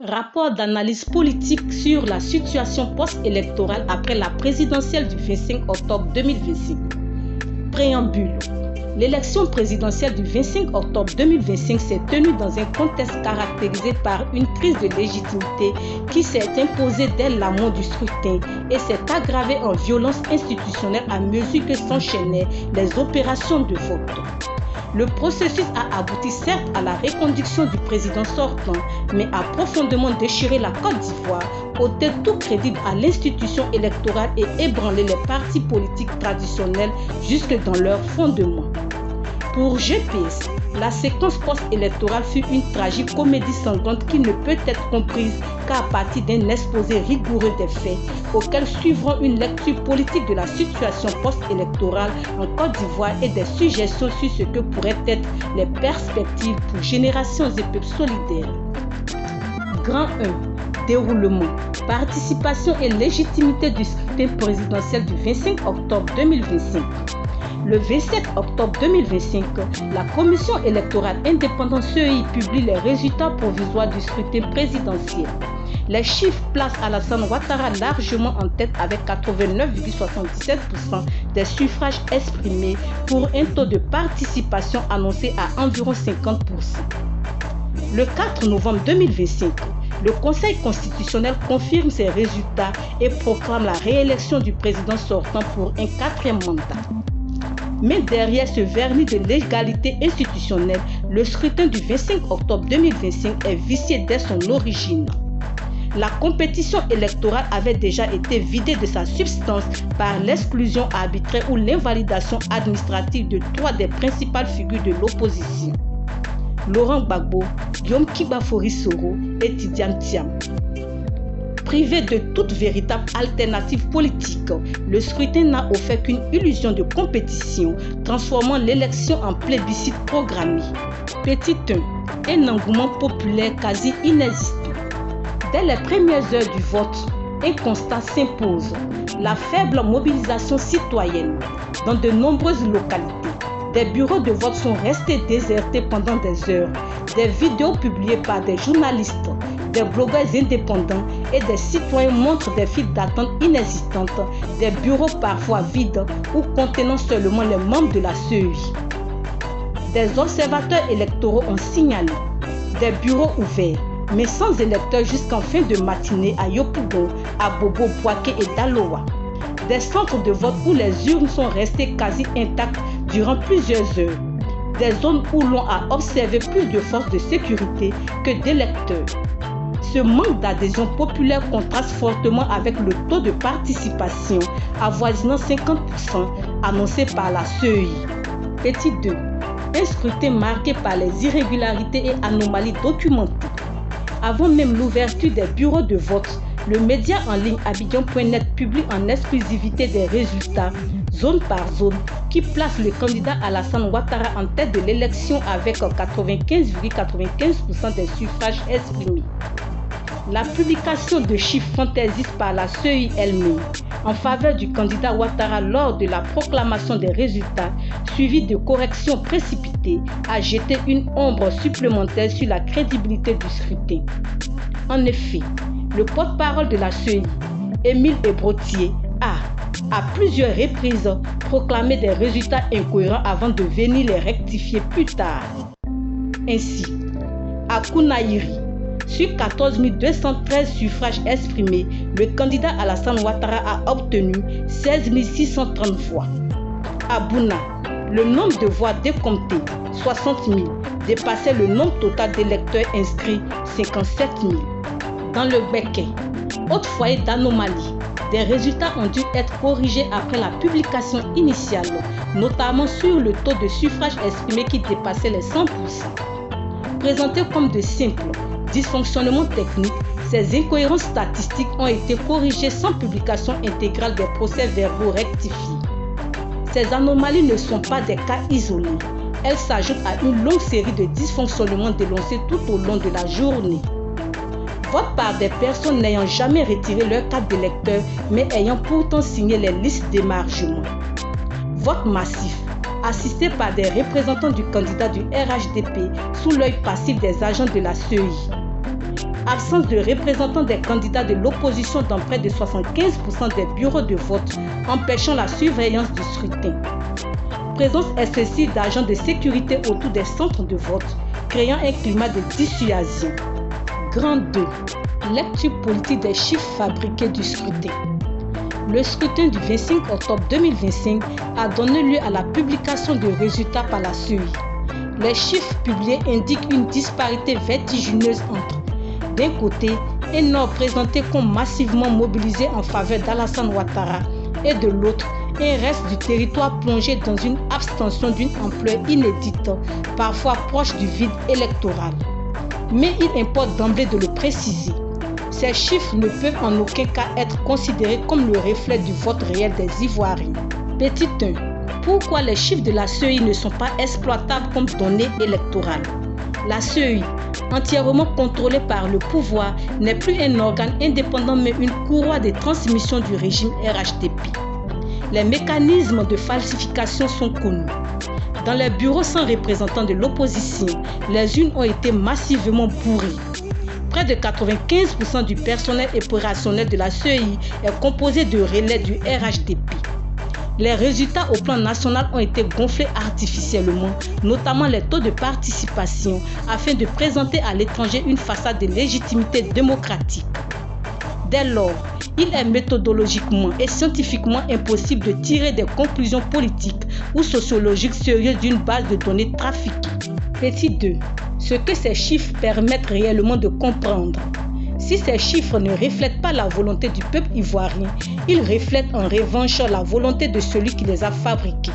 Rapport d'analyse politique sur la situation post-électorale après la présidentielle du 25 octobre 2025. Préambule. L'élection présidentielle du 25 octobre 2025 s'est tenue dans un contexte caractérisé par une crise de légitimité qui s'est imposée dès l'amont du scrutin et s'est aggravée en violence institutionnelle à mesure que s'enchaînaient les opérations de vote. Le processus a abouti certes à la reconduction du président sortant, mais a profondément déchiré la Côte d'Ivoire, ôté tout crédit à l'institution électorale et ébranlé les partis politiques traditionnels jusque dans leurs fondements. Pour GPS, la séquence post-électorale fut une tragique comédie sanglante qui ne peut être comprise qu'à partir d'un exposé rigoureux des faits, auquel suivront une lecture politique de la situation post-électorale en Côte d'Ivoire et des suggestions sur ce que pourraient être les perspectives pour générations et peuples solidaires. Grand 1. Déroulement, participation et légitimité du scrutin présidentiel du 25 octobre 2025. Le 27 octobre 2025, la Commission électorale indépendante CEI publie les résultats provisoires du scrutin présidentiel. Les chiffres placent Alassane Ouattara largement en tête avec 89,77% des suffrages exprimés pour un taux de participation annoncé à environ 50%. Le 4 novembre 2025, le Conseil constitutionnel confirme ces résultats et proclame la réélection du président sortant pour un 4e mandat. Mais derrière ce vernis de l'égalité institutionnelle, le scrutin du 25 octobre 2025 est vicié dès son origine. La compétition électorale avait déjà été vidée de sa substance par l'exclusion arbitraire ou l'invalidation administrative de 3 des principales figures de l'opposition: Laurent Gbagbo, Guillaume Kibafori Soro et Tidiane Thiam. Privé de toute véritable alternative politique, le scrutin n'a offert qu'une illusion de compétition, transformant l'élection en plébiscite programmé. Petit 1. Un engouement populaire quasi inexistant. Dès les premières heures du vote, un constat s'impose: la faible mobilisation citoyenne. Dans de nombreuses localités, des bureaux de vote sont restés désertés pendant des heures. Des vidéos publiées par des journalistes, des blogueurs indépendants et des citoyens montrent des files d'attente inexistantes, des bureaux parfois vides ou contenant seulement les membres de la CEI. Des observateurs électoraux ont signalé des bureaux ouverts, mais sans électeurs jusqu'en fin de matinée à Yopougon, à Bobo, Boaké et Daloa. Des centres de vote où les urnes sont restées quasi intactes durant plusieurs heures. Des zones où l'on a observé plus de forces de sécurité que d'électeurs. Ce manque d'adhésion populaire contraste fortement avec le taux de participation avoisinant 50% annoncé par la CEI. Petit 2. Un scrutin marqué par les irrégularités et anomalies documentées. Avant même l'ouverture des bureaux de vote, le média en ligne Abidjan.net publie en exclusivité des résultats, zone par zone, qui place le candidat Alassane Ouattara en tête de l'élection avec 95,95% des suffrages exprimés. La publication de chiffres fantaisistes par la CEI elle-même en faveur du candidat Ouattara lors de la proclamation des résultats, suivie de corrections précipitées, a jeté une ombre supplémentaire sur la crédibilité du scrutin. En effet, le porte-parole de la CEI, Émile Ebrotier, a, à plusieurs reprises, proclamé des résultats incohérents avant de venir les rectifier plus tard. Ainsi, à Kounaïri, sur 14 213 suffrages exprimés, le candidat Alassane Ouattara a obtenu 16 630 voix. À Bouna, le nombre de voix décomptées, 60 000, dépassait le nombre total d'électeurs inscrits, 57 000. Dans le Béquet, autre foyer d'anomalie, des résultats ont dû être corrigés après la publication initiale, notamment sur le taux de suffrage exprimé qui dépassait les 100%. Présentés comme de simples dysfonctionnements techniques, ces incohérences statistiques ont été corrigées sans publication intégrale des procès-verbaux rectifiés. Ces anomalies ne sont pas des cas isolés. Elles s'ajoutent à une longue série de dysfonctionnements dénoncés tout au long de la journée. Vote par des personnes n'ayant jamais retiré leur carte d'électeur mais ayant pourtant signé les listes d'émargement. Vote massif, assisté par des représentants du candidat du RHDP sous l'œil passif des agents de la CEI. absence de représentants des candidats de l'opposition dans près de 75% des bureaux de vote, empêchant la surveillance du scrutin. Présence excessive d'agents de sécurité autour des centres de vote, créant un climat de dissuasion. Grand 2. Lecture politique des chiffres fabriqués du scrutin. Le scrutin du 25 octobre 2025 a donné lieu à la publication de résultats par la CEI. Les chiffres publiés indiquent une disparité vertigineuse entre, d'un côté, un Nord présenté comme massivement mobilisé en faveur d'Alassane Ouattara et de l'autre, un reste du territoire plongé dans une abstention d'une ampleur inédite, parfois proche du vide électoral. Mais il importe d'emblée de le préciser. Ces chiffres ne peuvent en aucun cas être considérés comme le reflet du vote réel des Ivoiriens. Petit 1. Pourquoi les chiffres de la CEI ne sont pas exploitables comme données électorales? La CEI, entièrement contrôlée par le pouvoir, n'est plus un organe indépendant mais une courroie de transmission du régime RHDP. Les mécanismes de falsification sont connus. Dans les bureaux sans représentants de l'opposition, les urnes ont été massivement bourrées. Près de 95% du personnel opérationnel de la CEI est composé de relais du RHDP. Les résultats au plan national ont été gonflés artificiellement, notamment les taux de participation, afin de présenter à l'étranger une façade de légitimité démocratique. Dès lors, il est méthodologiquement et scientifiquement impossible de tirer des conclusions politiques ou sociologiques sérieuses d'une base de données trafiquée. Petit 2. Ce que ces chiffres permettent réellement de comprendre. Si ces chiffres ne reflètent pas la volonté du peuple ivoirien, ils reflètent en revanche la volonté de celui qui les a fabriqués.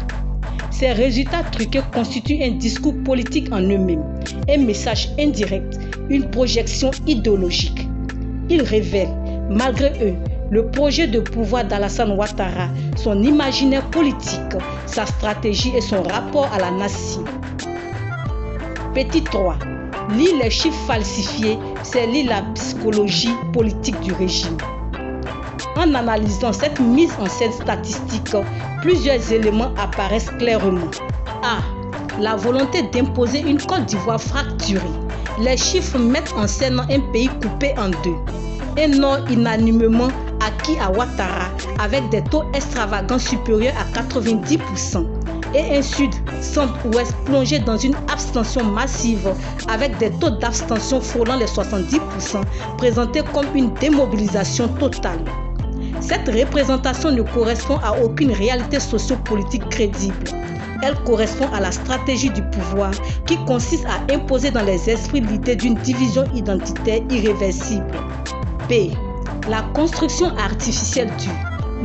Ces résultats truqués constituent un discours politique en eux-mêmes, un message indirect, une projection idéologique. Ils révèlent, malgré eux, le projet de pouvoir d'Alassane Ouattara, son imaginaire politique, sa stratégie et son rapport à la nation. Petit 3. Lire les chiffres falsifiés, c'est lire la psychologie politique du régime. En analysant cette mise en scène statistique, plusieurs éléments apparaissent clairement. A. La volonté d'imposer une Côte d'Ivoire fracturée. Les chiffres mettent en scène un pays coupé en deux. Un Nord unanimement acquis à Ouattara avec des taux extravagants supérieurs à 90%. Et un Sud centre-ouest plongé dans une abstention massive avec des taux d'abstention frôlant les 70%, présentés comme une démobilisation totale. Cette représentation ne correspond à aucune réalité sociopolitique crédible. Elle correspond à la stratégie du pouvoir qui consiste à imposer dans les esprits l'idée d'une division identitaire irréversible. B. La construction artificielle du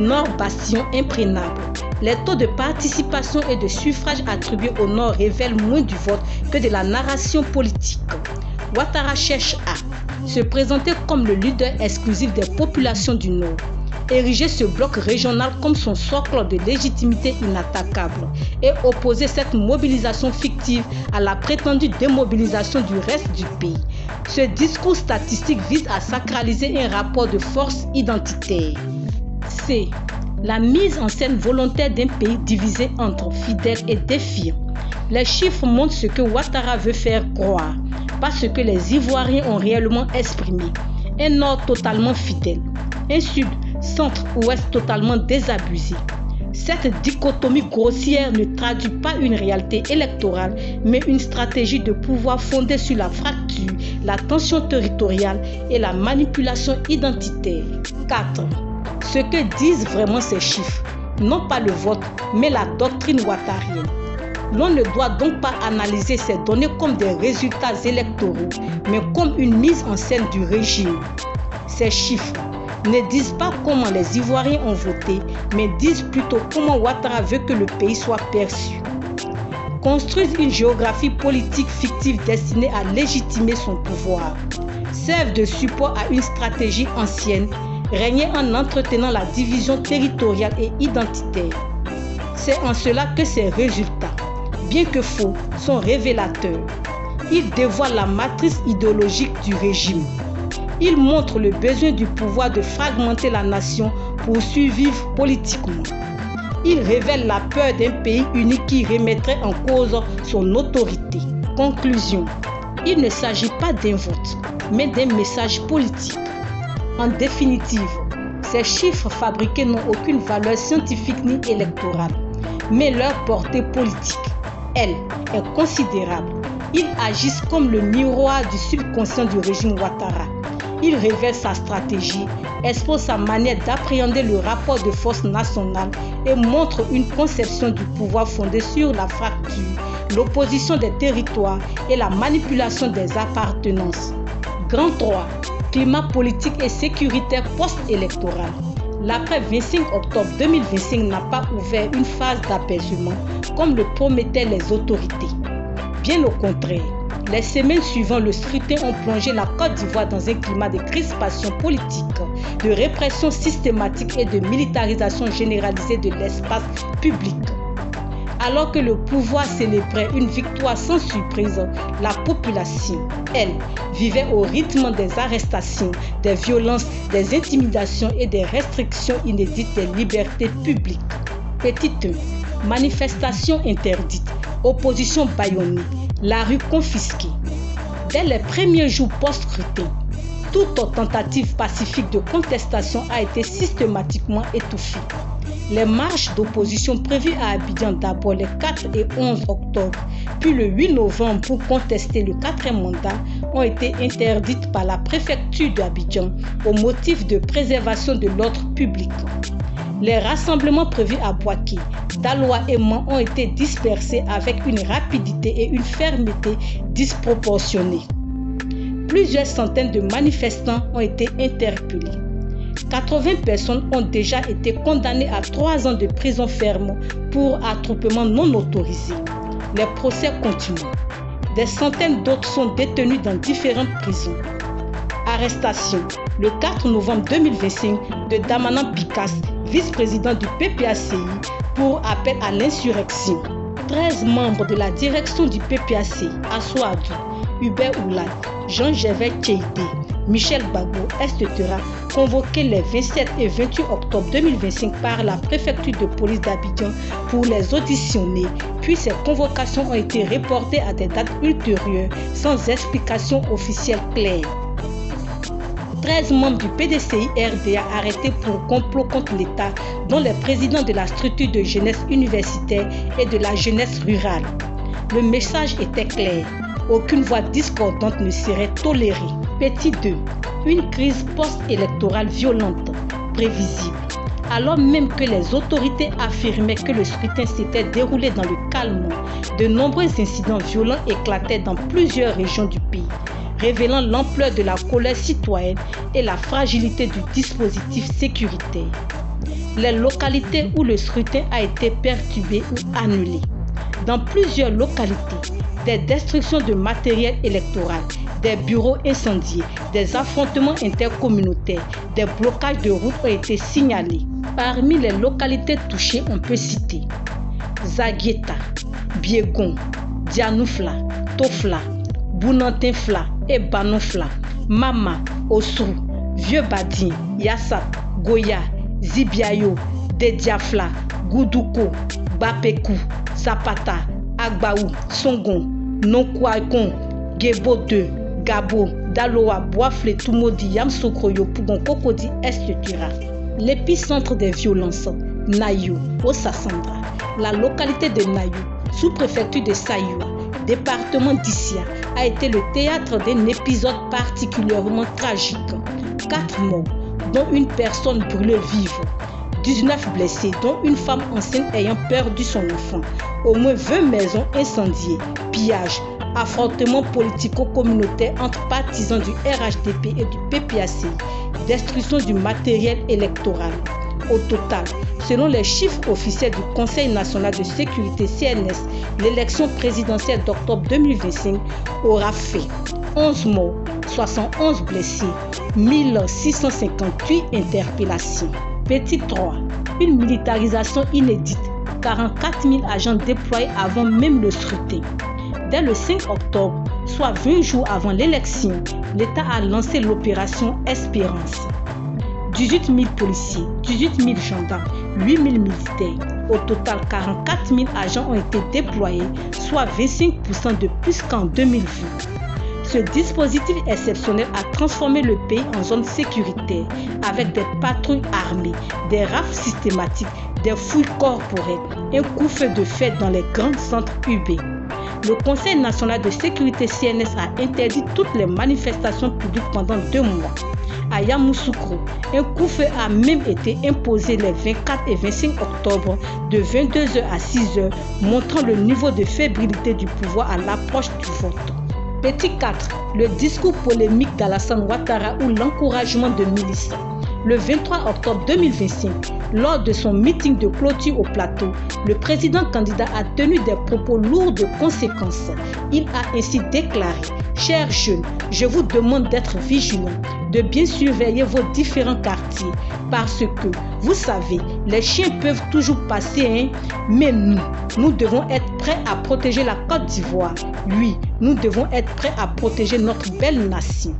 Nord bastion imprégnable. Les taux de participation et de suffrage attribués au Nord révèlent moins du vote que de la narration politique. Ouattara cherche à se présenter comme le leader exclusif des populations du Nord, ériger ce bloc régional comme son socle de légitimité inattaquable et opposer cette mobilisation fictive à la prétendue démobilisation du reste du pays. Ce discours statistique vise à sacraliser un rapport de force identitaire. C. La mise en scène volontaire d'un pays divisé entre fidèles et défiants. Les chiffres montrent ce que Ouattara veut faire croire, pas ce que les Ivoiriens ont réellement exprimé. Un Nord totalement fidèle, un Sud centre-ouest totalement désabusé. Cette dichotomie grossière ne traduit pas une réalité électorale, mais une stratégie de pouvoir fondée sur la fracture, la tension territoriale et la manipulation identitaire. 4. Ce que disent vraiment ces chiffres, non pas le vote, mais la doctrine ouattarienne. L'on ne doit donc pas analyser ces données comme des résultats électoraux, mais comme une mise en scène du régime. Ces chiffres ne disent pas comment les Ivoiriens ont voté, mais disent plutôt comment Ouattara veut que le pays soit perçu. Construisent une géographie politique fictive destinée à légitimer son pouvoir. Servent de support à une stratégie ancienne, régner en entretenant la division territoriale et identitaire. C'est en cela que ces résultats, bien que faux, sont révélateurs. Ils dévoilent la matrice idéologique du régime. Ils montrent le besoin du pouvoir de fragmenter la nation pour survivre politiquement. Ils révèlent la peur d'un pays uni qui remettrait en cause son autorité. Conclusion. Il ne s'agit pas d'un vote, mais d'un message politique. En définitive, ces chiffres fabriqués n'ont aucune valeur scientifique ni électorale, mais leur portée politique, elle, est considérable. Ils agissent comme le miroir du subconscient du régime Ouattara. Ils révèlent sa stratégie, exposent sa manière d'appréhender le rapport de force nationale et montrent une conception du pouvoir fondée sur la fracture, l'opposition des territoires et la manipulation des appartenances. Grand 3. Climat politique et sécuritaire post-électoral. L'après 25 octobre 2025 n'a pas ouvert une phase d'apaisement comme le promettaient les autorités. Bien au contraire, les semaines suivant le scrutin ont plongé la Côte d'Ivoire dans un climat de crispation politique, de répression systématique et de militarisation généralisée de l'espace public. Alors que le pouvoir célébrait une victoire sans surprise, la population, elle, vivait au rythme des arrestations, des violences, des intimidations et des restrictions inédites des libertés publiques. Petit 1. Manifestations interdites, opposition bâillonnée, la rue confisquée. Dès les premiers jours post-scrutin, toute tentative pacifique de contestation a été systématiquement étouffée. Les marches d'opposition prévues à Abidjan d'abord les 4 et 11 octobre, puis le 8 novembre pour contester le 4e mandat ont été interdites par la préfecture d'Abidjan au motif de préservation de l'ordre public. Les rassemblements prévus à Bouaké, Daloa et Man ont été dispersés avec une rapidité et une fermeté disproportionnées. Plusieurs centaines de manifestants ont été interpellés. 80 personnes ont déjà été condamnées à 3 ans de prison ferme pour attroupement non autorisé. Les procès continuent. Des centaines d'autres sont détenus dans différentes prisons. Arrestation le 4 novembre 2025 de Damanan Pikas, vice-président du PPACI, pour appel à l'insurrection. 13 membres de la direction du PPACI, Assouadou, Hubert Oulay, Jean-Gervais Tcheïdé, Michel Gbagbo, etc., convoqués les 27 et 28 octobre 2025 par la préfecture de police d'Abidjan pour les auditionner, puis ces convocations ont été reportées à des dates ultérieures sans explication officielle claire. 13 membres du PDCI-RDA arrêtés pour complot contre l'État, dont les présidents de la structure de jeunesse universitaire et de la jeunesse rurale. Le message était clair. Aucune voix discordante ne serait tolérée. Petit 2. Une crise post-électorale violente, prévisible. Alors même que les autorités affirmaient que le scrutin s'était déroulé dans le calme, de nombreux incidents violents éclataient dans plusieurs régions du pays, révélant l'ampleur de la colère citoyenne et la fragilité du dispositif sécuritaire. Les localités où le scrutin a été perturbé ou annulé. Dans plusieurs localités, des destructions de matériel électoral, des bureaux incendiés, des affrontements intercommunautaires, des blocages de routes ont été signalés. Parmi les localités touchées, on peut citer Zagueta, Biegon, Dianoufla, Tofla, Bounantinfla et Banofla, Mama, Osrou, Vieux-Badin, Yassap, Goya, Zibiayo, Dediafla, Goudouko, Bapekou, Zapata, Agbaou, Songon, Nonkouakon, Gebo 2, Gabo, Daloa, Boafle, Tumodi, Yamsokroyo, Pougon, Kokodi, etc. L'épicentre des violences, Nayou, Osassandra. La localité de Nayou, sous-préfecture de Sayoua, département d'Issia, a été le théâtre d'un épisode particulièrement tragique. 4 morts, dont une personne brûlée vive. 19 blessés, dont une femme enceinte ayant perdu son enfant. Au moins 20 maisons incendiées, pillages, affrontements politico-communautaires entre partisans du RHDP et du PPACI, destruction du matériel électoral. Au total, selon les chiffres officiels du Conseil national de sécurité CNS, l'élection présidentielle d'octobre 2025 aura fait 11 morts, 71 blessés, 1658 interpellations. Petit 3. Une militarisation inédite, 44 000 agents déployés avant même le scrutin. Dès le 5 octobre, soit 20 jours avant l'élection, l'État a lancé l'opération Espérance. 18 000 policiers, 18 000 gendarmes, 8 000 militaires. Au total, 44 000 agents ont été déployés, soit 25% de plus qu'en 2020. Ce dispositif exceptionnel a transformé le pays en zone sécuritaire avec des patrouilles armées, des rafles systématiques, des fouilles corporelles, un couvre-feu de fête dans les grands centres urbains. Le Conseil national de sécurité CNS a interdit toutes les manifestations publiques pendant 2 mois. À Yamoussoukro, un couvre-feu a même été imposé les 24 et 25 octobre de 22h à 6h, montrant le niveau de fébrilité du pouvoir à l'approche du vote. Petit 4. Le discours polémique d'Alassane Ouattara ou l'encouragement de milices. Le 23 octobre 2025, lors de son meeting de clôture au plateau, le président candidat a tenu des propos lourds de conséquences. Il a ainsi déclaré « Chers jeunes, je vous demande d'être vigilants, de bien surveiller vos différents quartiers, parce que, vous savez, les chiens peuvent toujours passer, mais nous devons être prêts à protéger la Côte d'Ivoire. Oui, nous devons être prêts à protéger notre belle nation. »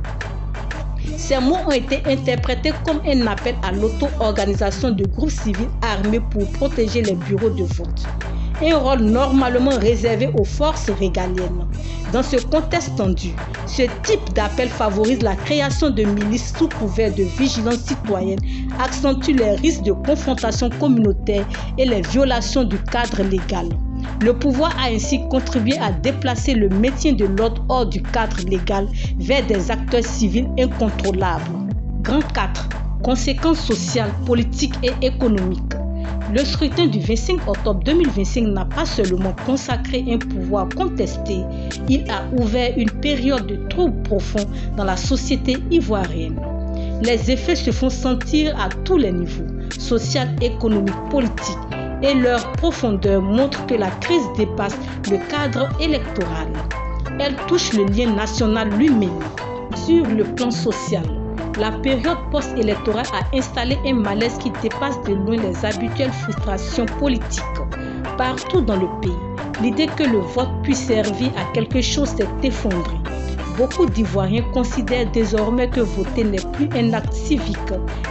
Ces mots ont été interprétés comme un appel à l'auto-organisation de groupes civils armés pour protéger les bureaux de vote. Un rôle normalement réservé aux forces régaliennes. Dans ce contexte tendu, ce type d'appel favorise la création de milices sous couvert de vigilance citoyenne, accentue les risques de confrontation communautaire et les violations du cadre légal. Le pouvoir a ainsi contribué à déplacer le maintien de l'ordre hors du cadre légal vers des acteurs civils incontrôlables. Grand 4. Conséquences sociales, politiques et économiques. Le scrutin du 25 octobre 2025 n'a pas seulement consacré un pouvoir contesté, il a ouvert une période de troubles profonds dans la société ivoirienne. Les effets se font sentir à tous les niveaux, social, économique, politique, et leur profondeur montre que la crise dépasse le cadre électoral. Elle touche le lien national lui-même. Sur le plan social, la période post-électorale a installé un malaise qui dépasse de loin les habituelles frustrations politiques. Partout dans le pays, l'idée que le vote puisse servir à quelque chose s'est effondrée. Beaucoup d'Ivoiriens considèrent désormais que voter n'est plus un acte civique,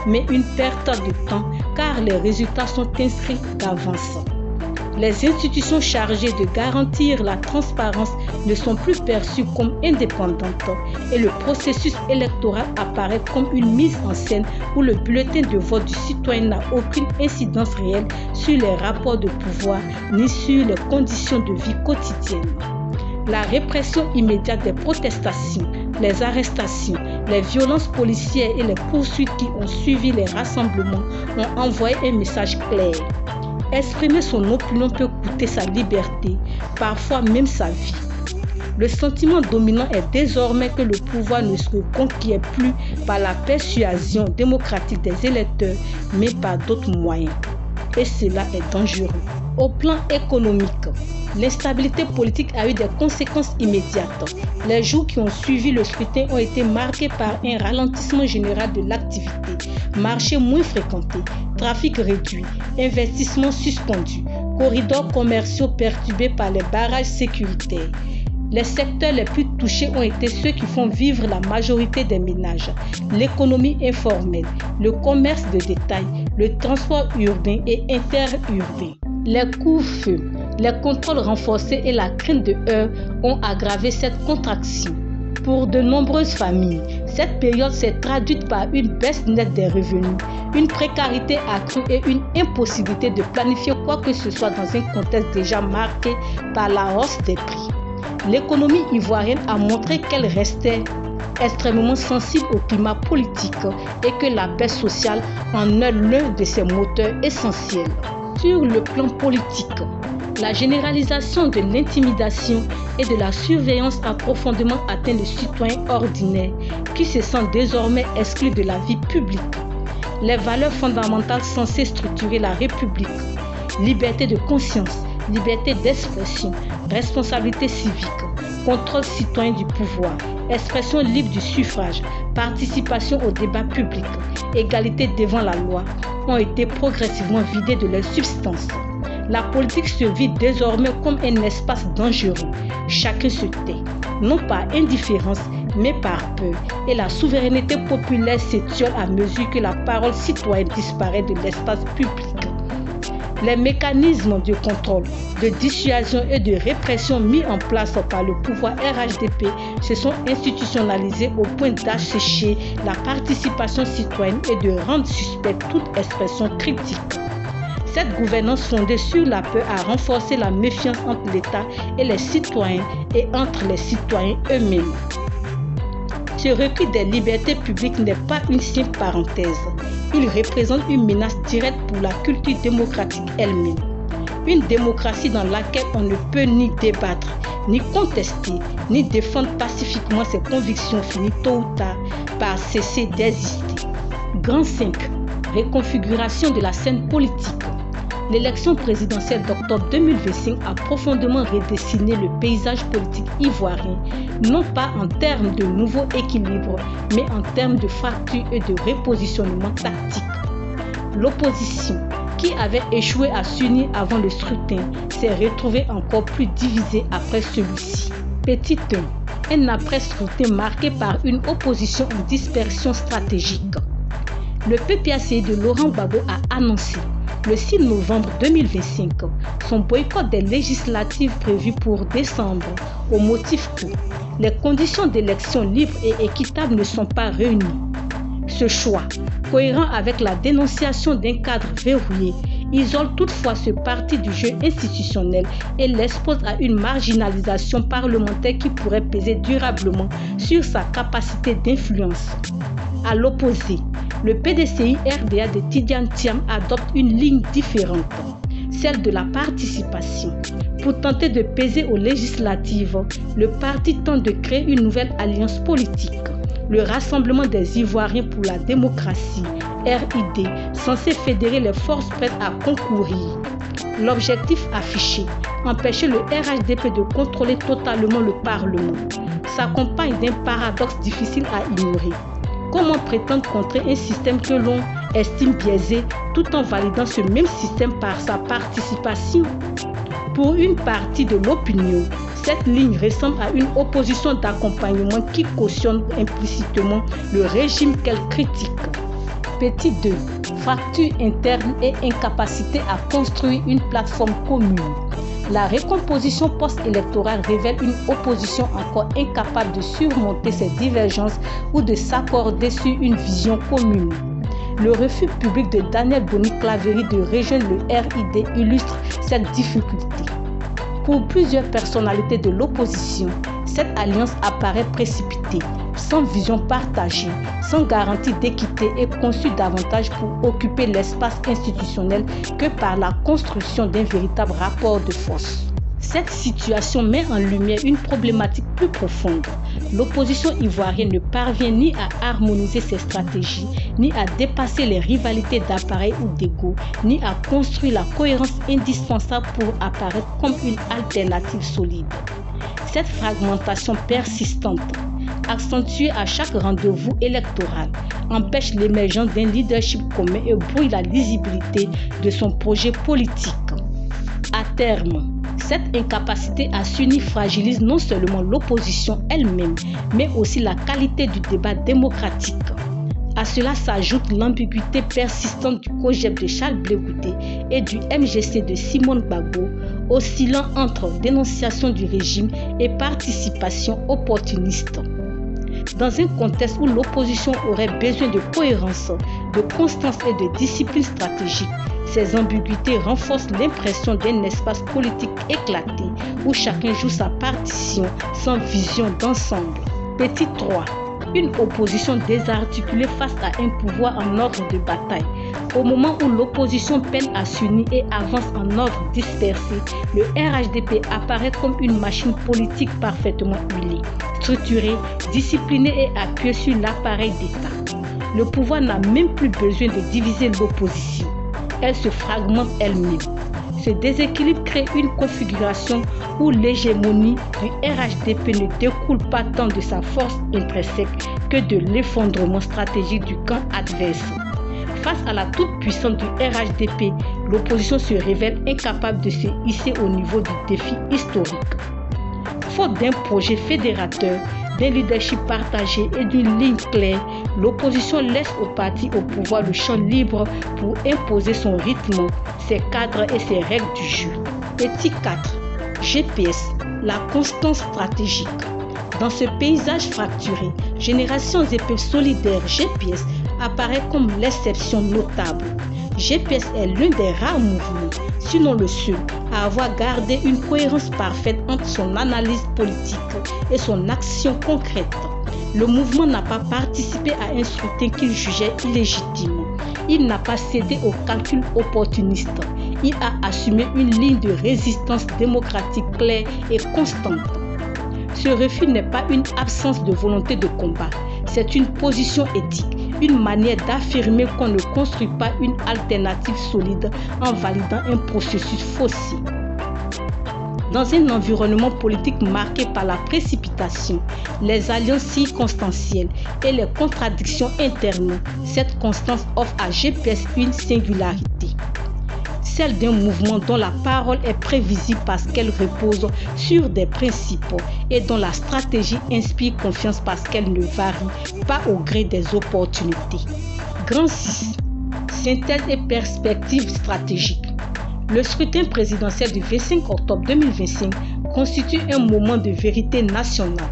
mais une perte de temps car les résultats sont inscrits d'avance. Les institutions chargées de garantir la transparence ne sont plus perçues comme indépendantes et le processus électoral apparaît comme une mise en scène où le bulletin de vote du citoyen n'a aucune incidence réelle sur les rapports de pouvoir ni sur les conditions de vie quotidiennes. La répression immédiate des protestations, les arrestations, les violences policières et les poursuites qui ont suivi les rassemblements ont envoyé un message clair. Exprimer son opinion peut coûter sa liberté, parfois même sa vie. Le sentiment dominant est désormais que le pouvoir ne se conquiert plus par la persuasion démocratique des électeurs, mais par d'autres moyens. Et cela est dangereux. Au plan économique, l'instabilité politique a eu des conséquences immédiates. Les jours qui ont suivi le scrutin ont été marqués par un ralentissement général de l'activité, marchés moins fréquentés, trafic réduit, investissements suspendus, corridors commerciaux perturbés par les barrages sécuritaires. Les secteurs les plus touchés ont été ceux qui font vivre la majorité des ménages, l'économie informelle, le commerce de détail, le transport urbain et interurbain. Les couvre-feux, les contrôles renforcés et la crainte de heurts ont aggravé cette contraction. Pour de nombreuses familles, cette période s'est traduite par une baisse nette des revenus, une précarité accrue et une impossibilité de planifier quoi que ce soit dans un contexte déjà marqué par la hausse des prix. L'économie ivoirienne a montré qu'elle restait extrêmement sensible au climat politique et que la paix sociale en est l'un de ses moteurs essentiels. Sur le plan politique, la généralisation de l'intimidation et de la surveillance a profondément atteint les citoyens ordinaires qui se sentent désormais exclus de la vie publique. Les valeurs fondamentales censées structurer la République, liberté de conscience, liberté d'expression, responsabilité civique, contrôle citoyen du pouvoir, expression libre du suffrage, participation au débat public, égalité devant la loi, ont été progressivement vidées de leur substance. La politique se vit désormais comme un espace dangereux. Chacun se tait, non par indifférence, mais par peur. Et la souveraineté populaire s'étiole à mesure que la parole citoyenne disparaît de l'espace public. Les mécanismes de contrôle, de dissuasion et de répression mis en place par le pouvoir RHDP se sont institutionnalisés au point d'assécher la participation citoyenne et de rendre suspecte toute expression critique. Cette gouvernance fondée sur la peur a renforcé la méfiance entre l'État et les citoyens et entre les citoyens eux-mêmes. Ce recul des libertés publiques n'est pas une simple parenthèse. Il représente une menace directe pour la culture démocratique elle-même. Une démocratie dans laquelle on ne peut ni débattre, ni contester, ni défendre pacifiquement ses convictions finit tôt ou tard par cesser d'exister. Grand 5. Reconfiguration de la scène politique. L'élection présidentielle d'octobre 2025 a profondément redessiné le paysage politique ivoirien, non pas en termes de nouveau équilibre, mais en termes de fracture et de repositionnement tactique. L'opposition, qui avait échoué à s'unir avant le scrutin, s'est retrouvée encore plus divisée après celui-ci. Petit 1. Un après-scrutin marqué par une opposition en dispersion stratégique. Le PPACI de Laurent Gbagbo a annoncé le 6 novembre 2025 son boycott des législatives prévues pour décembre au motif que les conditions d'élection libres et équitables ne sont pas réunies. Ce choix, cohérent avec la dénonciation d'un cadre verrouillé, isole toutefois ce parti du jeu institutionnel et l'expose à une marginalisation parlementaire qui pourrait peser durablement sur sa capacité d'influence. À l'opposé, le PDCI-RDA de Tidiane Thiam adopte une ligne différente, celle de la participation. Pour tenter de peser aux législatives, le parti tente de créer une nouvelle alliance politique, le Rassemblement des Ivoiriens pour la démocratie, RID, censé fédérer les forces prêtes à concourir. L'objectif affiché, empêcher le RHDP de contrôler totalement le Parlement, s'accompagne d'un paradoxe difficile à ignorer. Comment prétendre contrer un système que l'on estime biaisé tout en validant ce même système par sa participation? Pour une partie de l'opinion, cette ligne ressemble à une opposition d'accompagnement qui cautionne implicitement le régime qu'elle critique. Petit 2. Fracture interne et incapacité à construire une plateforme commune. La recomposition post-électorale révèle une opposition encore incapable de surmonter ses divergences ou de s'accorder sur une vision commune. Le refus public de Daniel Boni-Claverie de rejoindre le RID illustre cette difficulté. Pour plusieurs personnalités de l'opposition, cette alliance apparaît précipitée, sans vision partagée, sans garantie d'équité et conçue davantage pour occuper l'espace institutionnel que par la construction d'un véritable rapport de force. Cette situation met en lumière une problématique plus profonde. L'opposition ivoirienne ne parvient ni à harmoniser ses stratégies, ni à dépasser les rivalités d'appareil ou d'ego, ni à construire la cohérence indispensable pour apparaître comme une alternative solide. Cette fragmentation persistante, accentuée à chaque rendez-vous électoral, empêche l'émergence d'un leadership commun et brouille la lisibilité de son projet politique. À terme, cette incapacité à s'unir fragilise non seulement l'opposition elle-même, mais aussi la qualité du débat démocratique. À cela s'ajoute l'ambiguïté persistante du COJEP de Charles Blé Goudé et du MGC de Simone Gbagbo, oscillant entre dénonciation du régime et participation opportuniste. Dans un contexte où l'opposition aurait besoin de cohérence, de constance et de discipline stratégique, ces ambiguïtés renforcent l'impression d'un espace politique éclaté où chacun joue sa partition sans vision d'ensemble. Petit 3. Une opposition désarticulée face à un pouvoir en ordre de bataille. Au moment où l'opposition peine à s'unir et avance en ordre dispersé, le RHDP apparaît comme une machine politique parfaitement huilée, structurée, disciplinée et appuyée sur l'appareil d'État. Le pouvoir n'a même plus besoin de diviser l'opposition. Elle se fragmente elle-même. Ce déséquilibre crée une configuration où l'hégémonie du RHDP ne découle pas tant de sa force intrinsèque que de l'effondrement stratégique du camp adverse. Face à la toute-puissance du RHDP, l'opposition se révèle incapable de se hisser au niveau du défi historique. Faute d'un projet fédérateur, d'un leadership partagé et d'une ligne claire, l'opposition laisse au parti au pouvoir le champ libre pour imposer son rythme, ses cadres et ses règles du jeu. Petit 4. GPS, la constance stratégique. Dans ce paysage fracturé, Générations et Peuples Solidaires GPS apparaît comme l'exception notable. GPS est l'un des rares mouvements, sinon le seul, à avoir gardé une cohérence parfaite entre son analyse politique et son action concrète. Le mouvement n'a pas participé à un scrutin qu'il jugeait illégitime. Il n'a pas cédé aux calculs opportunistes. Il a assumé une ligne de résistance démocratique claire et constante. Ce refus n'est pas une absence de volonté de combat, c'est une position éthique, une manière d'affirmer qu'on ne construit pas une alternative solide en validant un processus faussé. Dans un environnement politique marqué par la précipitation, les alliances circonstancielles et les contradictions internes, cette constance offre à GPS une singularité. Celle d'un mouvement dont la parole est prévisible parce qu'elle repose sur des principes et dont la stratégie inspire confiance parce qu'elle ne varie pas au gré des opportunités. Grand 6. Synthèse et perspectives stratégiques. Le scrutin présidentiel du 25 octobre 2025 constitue un moment de vérité nationale.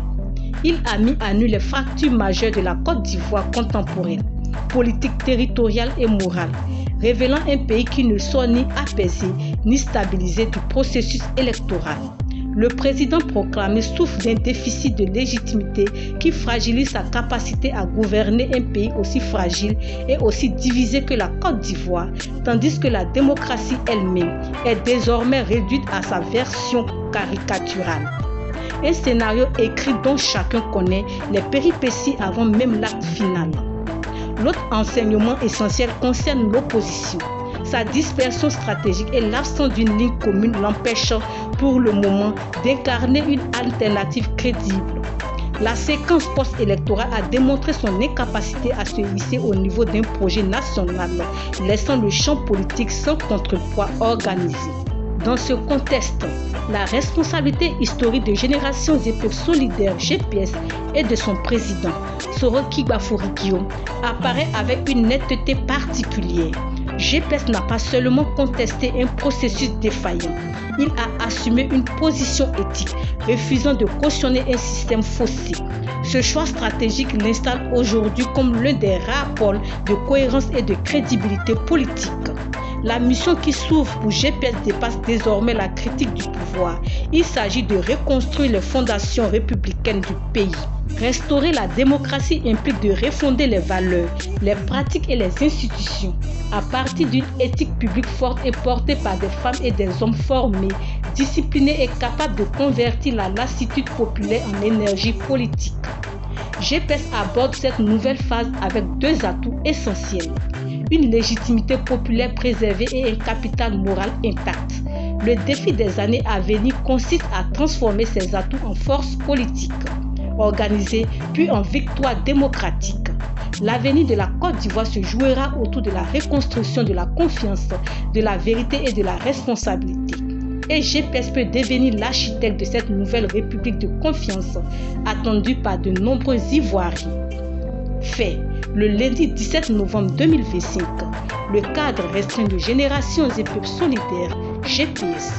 Il a mis à nu les fractures majeures de la Côte d'Ivoire contemporaine, politique, territoriale et morale, révélant un pays qui ne sort ni apaisé ni stabilisé du processus électoral. Le président proclamé souffre d'un déficit de légitimité qui fragilise sa capacité à gouverner un pays aussi fragile et aussi divisé que la Côte d'Ivoire, tandis que la démocratie elle-même est désormais réduite à sa version caricaturale. Un scénario écrit dont chacun connaît les péripéties avant même l'acte final. L'autre enseignement essentiel concerne l'opposition. Sa dispersion stratégique et l'absence d'une ligne commune l'empêchent pour le moment d'incarner une alternative crédible. La séquence post-électorale a démontré son incapacité à se hisser au niveau d'un projet national, laissant le champ politique sans contrepoids organisé. Dans ce contexte, la responsabilité historique de Générations et Peuples Solidaires GPS et de son président, Soroki Gbafoury-Guillaume, apparaît avec une netteté particulière. GPS n'a pas seulement contesté un processus défaillant, il a assumé une position éthique, refusant de cautionner un système faussé. Ce choix stratégique l'installe aujourd'hui comme l'un des rares pôles de cohérence et de crédibilité politique. La mission qui s'ouvre pour GPS dépasse désormais la critique du pouvoir. Il s'agit de reconstruire les fondations républicaines du pays. Restaurer la démocratie implique de refonder les valeurs, les pratiques et les institutions à partir d'une éthique publique forte et portée par des femmes et des hommes formés, disciplinés et capables de convertir la lassitude populaire en énergie politique. GPS aborde cette nouvelle phase avec deux atouts essentiels: une légitimité populaire préservée et un capital moral intact. Le défi des années à venir consiste à transformer ces atouts en force politique, organisée puis en victoire démocratique. L'avenir de la Côte d'Ivoire se jouera autour de la reconstruction de la confiance, de la vérité et de la responsabilité. Et GPS peut devenir l'architecte de cette nouvelle république de confiance attendue par de nombreux Ivoiriens. Fait, le lundi 17 novembre 2025, le cadre restreint de Générations et Peuples Solidaires, GPS,